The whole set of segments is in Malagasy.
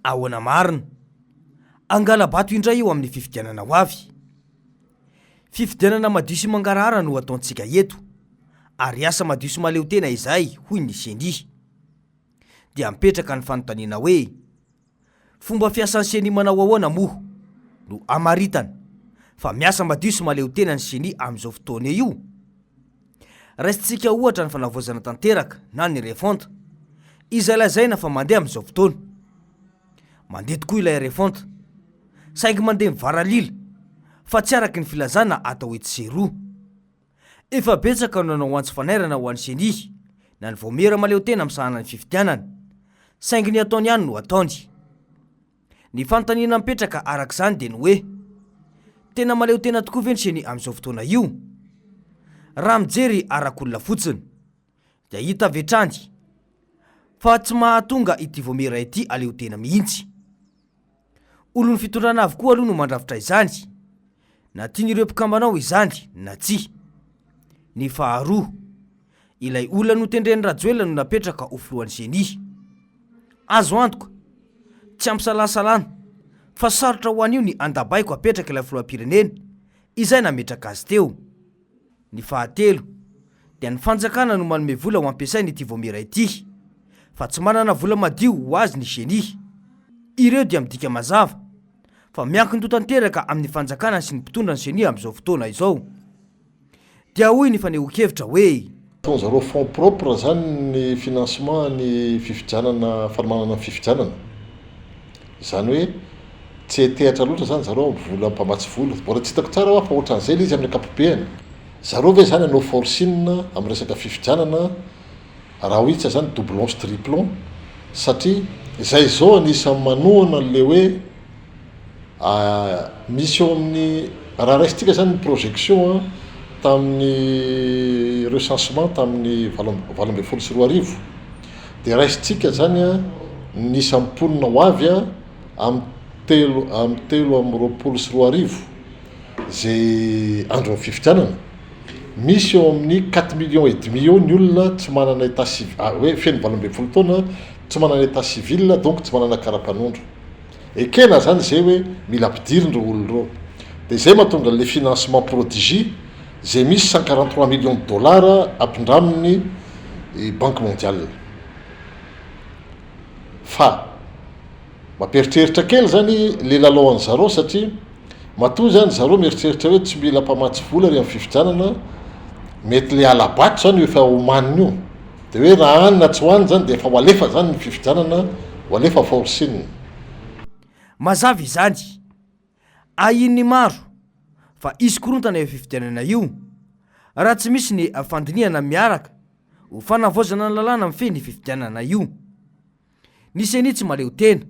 ahoana marina angala-bato indray eo amin'ny fifidianana ho avy. Fifidianana madio sy mangarahara no ataontsika eto, ary asa madio sy maleo tena izay hoy ny seny. Dia mipetraka ny fanontaniana hoe fomba fiasan'ny seny manao ahoana moa no amaritana fa miasa madio sy maleo tena ny seny amin'izao fotoana io. Raisintsika ohatra ny fanavoazana tanteraka na ny refonta izay lazaina fa mandeha amin'izao fotoana. Mandeha tokoa ilay refonta, saingy mandeha mivaralila fa tsy araky ny filazana atao etsy sy roa. Efa betsaka no nanao antsy fanairana ho an'ny seny na ny vaomera maleo tena misahana ny fifidianana, saingy ny ataony ihany no ataony. Ny fanontaniana mipetraka arak'izany dia ny hoe tena maleo tena tokoa ve ny seny amin'izao fotoana io? Raha mijery arak'olona fotsiny dia hita vetrany fa tsy mahatonga ity vaomera ity aleo tena mihitsy. Olony fitondrana avokoa aloha no mandrafitra izany, na tian'ireo mpikambanao izany na tsy. Ny faharoa, ilay olona no tendren'ny Rajoelina no napetraka ho filohan'ny seny. Azo antoka tsy ampy fa sarotra ho an'io ny andabaiko apetraka ilay filoham-pirenena izay nametraka azy teo. Ny fahatelo dia ny fanjakana no manome vola ho ampiasainy ity vaomera ity, fa tsy manana vola madio ho azy ny seny. Ireo dia midika mazava fa miankina tanteraka amin'ny fanjakana sy ny mpitondra ny seny amin'izao fotoana izao. Dia hoy ny fanehoan-kevitra hoe zareo fonds propre zany ny financement ny fifidianana, fanomanana fifidianana. Izany hoe tsy etehatra loatra zany zareo vola mpamatsy vola, mbola tsy hitako tsara fa ohatran'izay ilay izy amin'ny ankapobeny. Zareo ve zany anao forcine amin'ny resaka fifidianana raha hoitsa zany doublon sy triplon, satria izay zao anisan'ny manohana le hoe misy eo amin'ny raha raisitsika zany ny projection tamin'ny recensement tamin'ny 2024 dia raisitsika zany nisy amponina ho avy amin'ny telo amin'ny 2024 zay andron'ny fifidianana. Misy eo amin'ny 4,5 millions ny olona tsy manana état civil, hoe feno 20 taona tsy manana état civil, donc tsy manana kara-panondro. Ekena zany zay hoe mila ampidirindreo olon'ireo. Dia zay mahatonga le financement prodigie zay misy 143 millions de dollars ampindraminy Banque mondiale. Fa mamperitreritra kely zany le lalaon'ny zareo, satria matoa zany zareo mieritreritra hoe tsy mila mpamatsy vola ry amin'ny fifidianana, mety le alabato zany efa homaniny io. Dia hoe raha any na tsy hoany zany dia efa ho alefa zany ny fifidianana, ho alefa forcine. Mazava izany, ahin'ny maro fa isy korontana eo fifidianana io raha tsy misy ny fandiniana miaraka ho fanavaozana ny lalàna mifehy ny fifidianana io. Ny seny tsy maleo tena,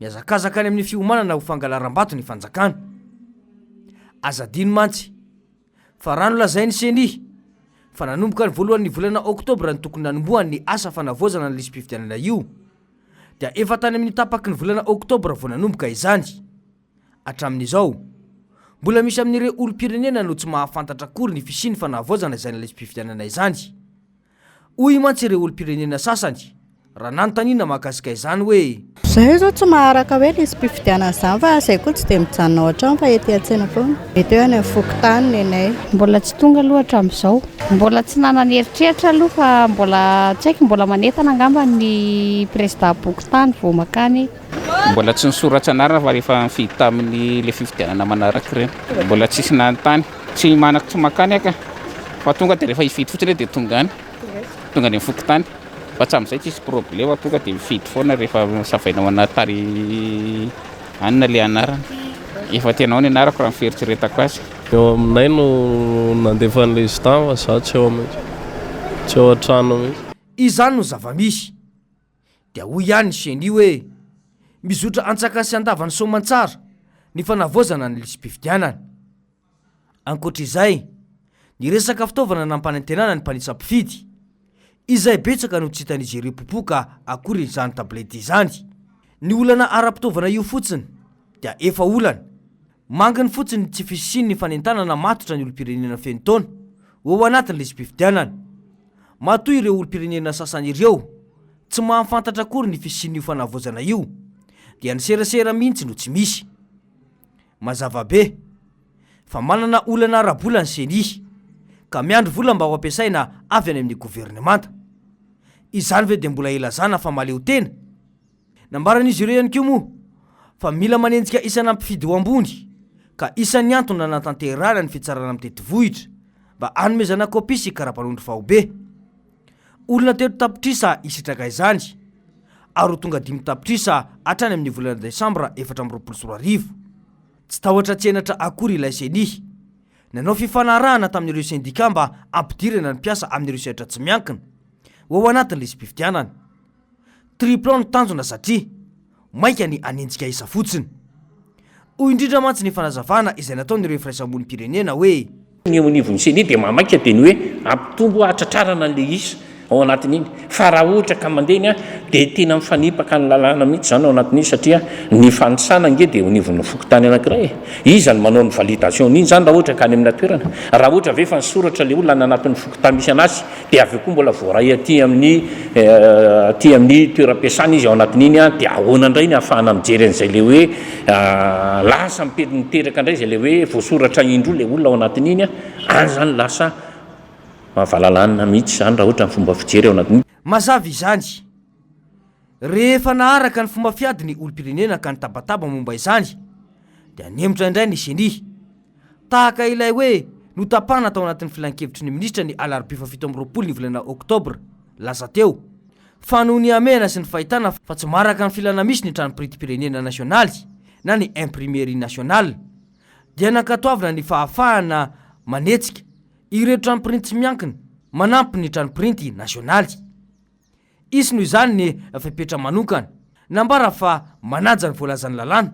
miazakazaka any amin'ny fiomanana ho fangalaram-bato ny fanjakana. Azadino mantsy fa raha nolazainy seny fa nanomboka ny voalohan'ny volana oktobra ny tokony nanombohany ny asa fanavaozana ny lisam-pifidianana io, dia efa tany amin'ny tapaky ny volana oktobra vao nanomboka izany. Hatramin'izao mbola misy amin'ireo olom-pirenena no tsy mahafantatra akory ny fisiany fanavaozana izay lisam-pifidianana izany. Hoy mantsy ireo olom-pirenena sasany raha nanontaniana mahakasika izany hoe zahay zao tsy maharaka hoe lisam-pifidianana izany, fa zay koa tsy dia mijanona ao an-trano fa ety an-tsena foana. Mety hoe any fokotany nenay mbola tsy tonga aloha hatramin'izao, mbola tsy nanana eritreritra aloha, fa mbola tsy haiko, mbola manentana angamba ny président Bokotany vao makany. Mbola tsy nisoratra anarana fa rehefa mifidy tamin'ny le fifidianana manaraka ireny, mbola tsisy nanontany, tsy manako tsy makany aka fa tonga dia rehefa hifidy fotsiny dia tonga any Fokotany. Fa tsy amin'izay tsisy problème, tonga dia mifidy foana rehefa savainao anatary anina le anarana. Efa tenao ny anarako raha miferitreretako azy. Eo aminay no nandefa an'ilay izy tany fa za tsy eo mihitsy, tsy eo an-trano mihitsy. Izany no zava-misy. Dia hoy ihany ny seny hoe mizotra antsakasy andavany soamantsara ny fanavaozana ny lisam-pifidianana. Ankoatr'izay, ny resaka fitaovana nampanantenana ny mpanisa-pifidy izay betsaka no tsy hitan'izy ireo popoka akory izany tablety izany. Ny olana ara-pitaovana io fotsiny dia efa olana manginy fotsiny tsy fisiny ny fanentanana matotra ny olom-pirenena feno taona ho anatin'ny lisam-pifidianana. Matoa ireo olom-pirenena sasany ireo tsy mahafantatra akory ny fisian'io fanavaozana io, dia ny serasera mihitsy no tsy misy. Mazava be fa manana olana arabola ny seny ka miandro vola mba ho ampiasaina avy any amin'ny governemanta. Izany ve dia mbola ilazana fa maleo tena? Nambaran'izy ireo ihany koa moa fa mila manenjika isana mpifidy ho ambony ka isan'ny antony natanterana ny fitsarana amin'ny tetivohitra mba anomezana kopisy karapanondro vahobe. Olona teto tapitrisa isitraka izany ary ho tonga 5 tapitrisa hatrany amin'ny volana Desambra 2024. Tsy tahotra tsenatra akory ilay seny. Nanao fifanarahana tamin'ireo sendika mba ampidirana ny mpiasa amin'ireo sehatra tsy miankina ho ao anatin'ilay isym-pifidianana. Triplon ny tanjona satria maika ny anenjika isa fotsiny. Hoy indrindra mantsy ny fanazavana izay nataon'ireo firaisamonim-pirenena hoe ny onivony seny dia mamaika dia ny hoe ampitombo atratrarana an'le isa ao anatin'iny. Fa raha ohatra ka mandeny dia tena mifanipaka ny lalàna mihitsy zany ao anatin'iny satria ny fanisana nge dia onivon'ny fokotany anankiray. Izany manao ny validation iny zany raha ohatra ka any amina toerana. Raha ohatra ve fa nisoratra le olona anatin'ny fokotany misy anazy dia avy koa mbola voaray aty amin'ny toeram-piasana izy ao anatin'iny dia ahoana indray ny ahafahana mijery an'izay le hoe lasa miteraka indray izay le hoe voasoratra indro le olona ao anatin'iny any zany lasa mahavalalana mihitsy zany raha ohatra ny fomba fijery ao anatin'iny. Mazava izany. Rehefa naharaka ny fomba fiady ny olom-pirenena ka nitabataba momba izany dia nemotra indray ny seny tahaka ilay hoe notapana tao anatin'ny filan-kevitry ny minisitra ny alarobia 7 ny volana Oktobra lasa teo fa noho ny amena sy ny fahitana fa tsy maraka ny filana misy ny tranom-pirenena nasionaly na ny imprimerie nationale dia nankatoavina ny fahafahana manetsika ireo tranom-pirinty tsy miankina manampy ny tranom-pirinty nasionaly. Isy noho izany ny fepetra manokana nambara fa manaja ny voalazan'ny lalàna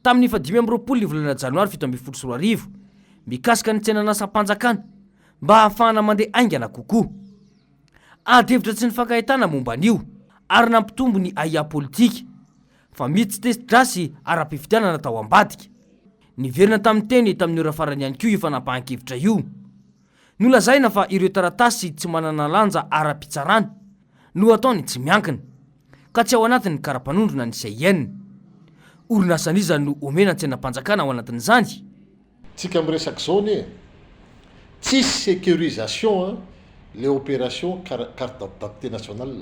tamin'ny 5 ny volana Janoary 2024 mikasika ny tsenan'asam-panjakana mba hahafahana mandeha aingana kokoa. Adevitra tsy ny fankahitana momba an'io ary nampitombo ny aia politika fa mitsy tesi-drasy ara-pifidianana tao ambadika. Niverina tamin'ny teny tamin'ny ora farany ihany koa io fanapahan-kevitra io. Nolazaina fa ireo taratasy tsy manana lanja ara-pitsarana no ataony tsy miankina ka tsy ao anatin'ny karapanondrona ny CEN. Orinasan'iza no omena tsenam-panjakana ao anatin'izany. Tsika miresaka zao ne tsisy sécurisation les opérations carte d'identité nationale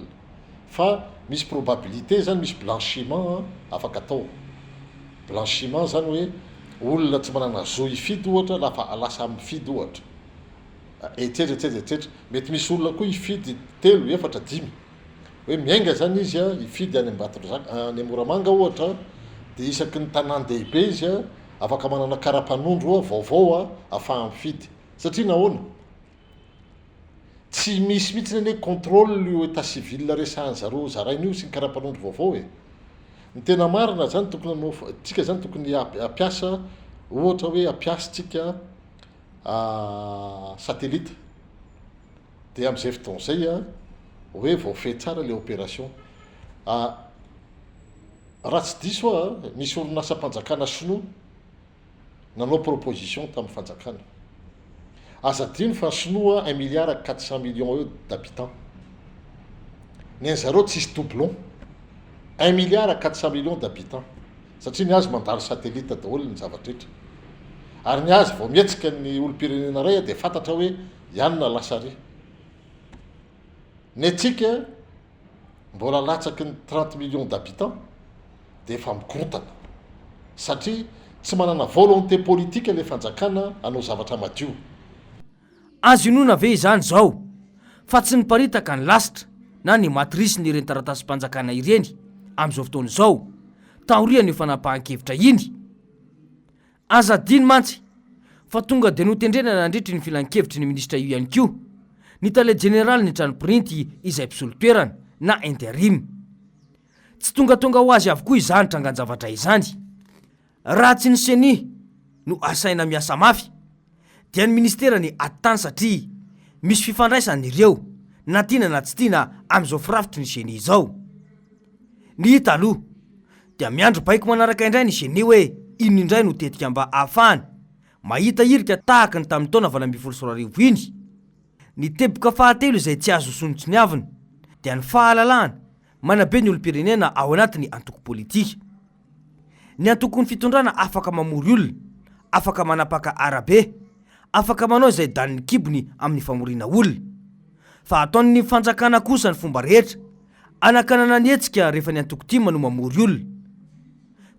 fa misy probabilité zany misy blanchiment afaka atao. Blanchiment zany hoe olona tsy manana zo ifidy ohatra lafa lasa mifidy ohatra etsetera mety misy olona koa ifidy 3, 4, 5 hoe miainga zany izy ifidy any Ambatondrazaka any Moramanga ohatra dia isaky ny tanan-dehibe izy afaka manana karapanondro vaovao afahany mifidy satria nahoana tsy misy mihitsy ny contrôle io état civil resahany zareo zarain'io sy ny karapanondro vaovao ny tena marina zany tokony tsika zany tokony apiasa ohatra hoe apiasitsika satellite dia amin'izay fotoana izay hoe voafehy tsara le opération. Raha tsy diso misy orinasa-panjakana sinoa nanao proposition tamin'ny fanjakana azadino fa sinoa 1,4 milliard d'habitants ny an'zareo tsisy doublon 1,4 milliard d'habitants satria ny azy mandalo satellite daholo ny zavatrehitra ary ny azy vao mietsika ny olom-pirenena ray dia fantatra hoe ianona lasary. Ny atsika mbola latsaky ny 30 millions d'habitants dia efa mikontana satria tsy manana volonté politique le fanjakana hanao zavatra madio. Azo inona ve izany zao fa tsy niparitaka ny lasitra na ny matrisy ny ireny taratasy-panjakana ireny amin'izao fotoana izao taoriany io fanapahan-kevitra iny. Azadiny mantsy fa tonga dia notendrena nandritry ny filan-kevitry ny minisitra io ihany koa ny tale general ny tranom-pirinty izay mpisolo-toerana na intérim. Tsy tongatonga ho azy avokoa izany trangan-javatra izany. Raha tsy ny seny no asaina miasa mafy dia ny ministera ny atany satria misy fifandraisany ireo na tiana na tsy tiana amin'izao firafitry ny seny izao. Ny hita aloha dia miandro baiko manaraka indray ny seny hoe ino indray no tetika mba ahafahany mahita irika tahaka ny tamin'ny taona 2024 iny. Ny teboka fahatelo izay tsy azo sonotry ny avina dia ny fahalalahana manabe ny olom-pirenena ao anatin'ny antoko politika. ny antokon'ny fitondrana afaka mamory olona, afaka manapaka arabe, afaka manao izay daniny kibony amin'ny famoriana olona. Fa ataon'ny fanjakana kosa ny fomba rehetra, anakanana ny hetsika rehefa ny antokotima no mamory olona.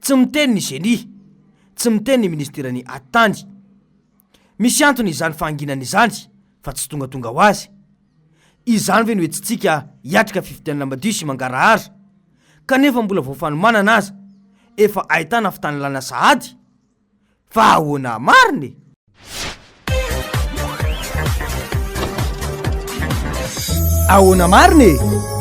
Tsy miteny ny génie, tsy miteny ny ministerany atany. Misy antony izany fahanginana izany, fa tsy tonga ho azy. Izany ve no etsitsika hiatrika fifidianana madio sy mangarahara, kanefa mbola voafanomanana aza, efa ahitana fitanilana sahady? Fa ahoana mariny? Ahoana mariny?